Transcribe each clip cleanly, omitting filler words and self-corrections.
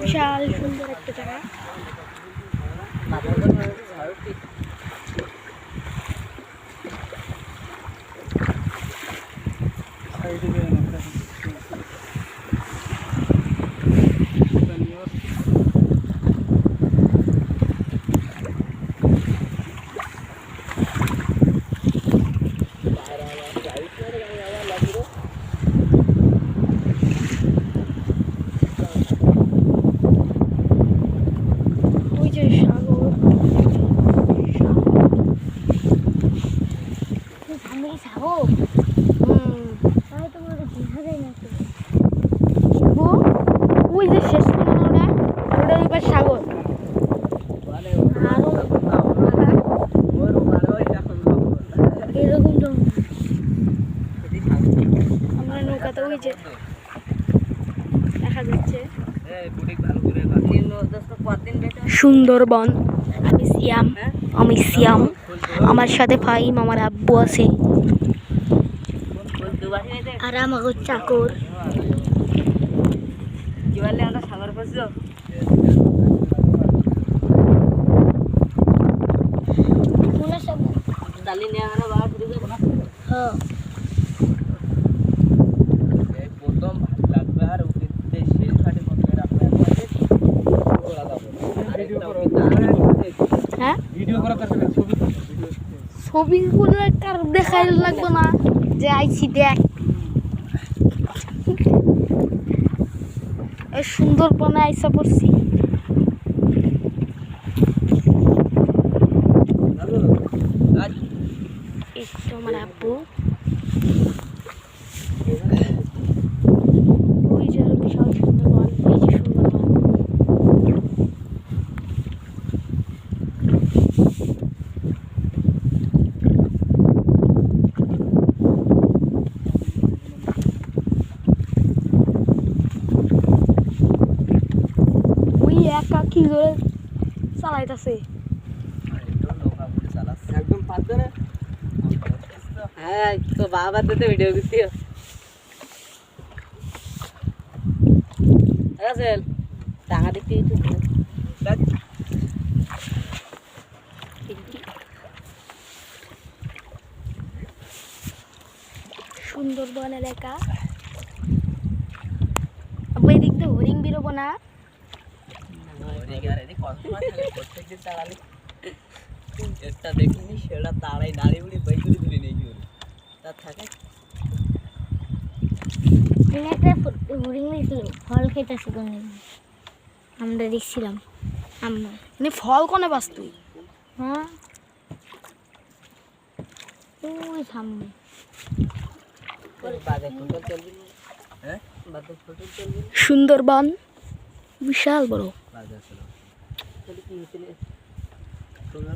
বিশাল সুন্দর একটা জায়গা। ওই যে সাগর, সামনে সাগর। তাই তো বলে দেখা যায় না। ওই যে শেষ কোণাটা ওটা এবার সাগর। এরকম তো আমরা নৌকাতে ওই যে দেখা যাচ্ছে সুন্দরবন। আমি সিয়াম, আমার সাথে ফাহিম, আমার আব্বু আছে আর আমার চাকর। হ্যাঁ, ছবিগুলো কার দেখাই লাগবে না যে আইছি দেখ। এই সুন্দরবনে আইসা পড়ছি। এই তো আমার আব্বু। ওই যে আরো বিশাল সুন্দরবন, এই যে সুন্দরবন। ওই একা কি জোরে চালাইতেছে। একদম পারবে না। হ্যাঁ তো বাবার দিতে ভিডিও করছি। রাসেল টাকা দিতে সুন্দরবন এলাকা। আবার এদিক দিয়ে হরিণ বেরোবো না। একটা দেখিনি সেটা তাড়াই দাঁড়িয়ে উড়ি বই করে ধরে নিয়ে গিয়ে তার থাকে একটা হরিণ দেখছিল, ফল খেতেছে কোন আমরা দেখছিলাম। আমরা মানে ফল কোনে পাস তুই? হ্যাঁ ওই সামনে বাজার ফটো চলবি। হ্যাঁ বাজার ফটো চলবি। সুন্দরবন বিশাল বড়। বাজার চলো তাহলে কি হয়েছিল তোমার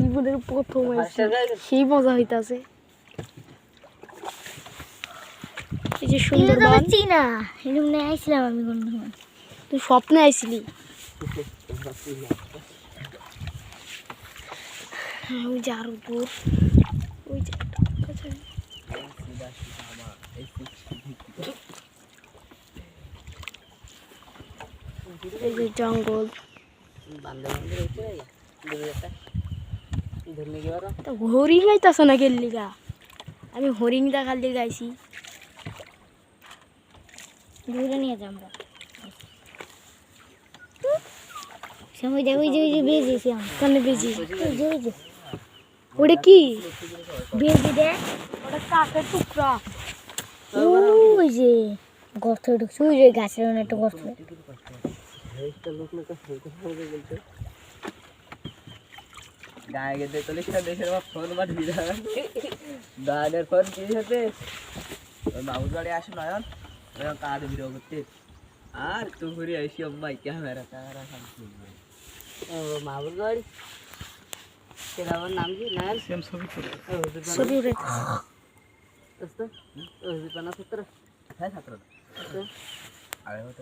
জীবনের প্রথম সেই মজা হইতাছে। এই যে সুন্দরবন চিনা এরকম নিয়ে আইছিলাম আমি কোন সময়। তুই স্বপ্নে আইছিলি? ওই যে আরো দূর, ওই যে এই যে জঙ্গল। হরিণ আইতাছে না গেল্লিগা, আমি হরিণ দেখার লিগে আইছি। দূরে নিয়ে যাই আমরা। সময় দেখ ওই যে বেজেছি আমরা। কানে বেজি ওই যে ওটা কি? বেজে দেখ ওটা কাঠের টুকরা। ওই যে গর্ত ঢুকছে, ওই যে গাছের একটা গর্ত। গায়ে গেছে চল্লিশ দেশের ফোন মাঠ গানের ফোন কি হতে বাবুর বাড়ি আসে নয়ন কাজ ভিডিও করতে আর তো ঘুরে আইসি আম্মাই ক্যামেরা ক্যামেরা মাবুর বাড়ি সেটা আমার নাম কি নয়ন সেম ছবি ছবি উঠে হ্যাঁ ছাত্র আরে হতে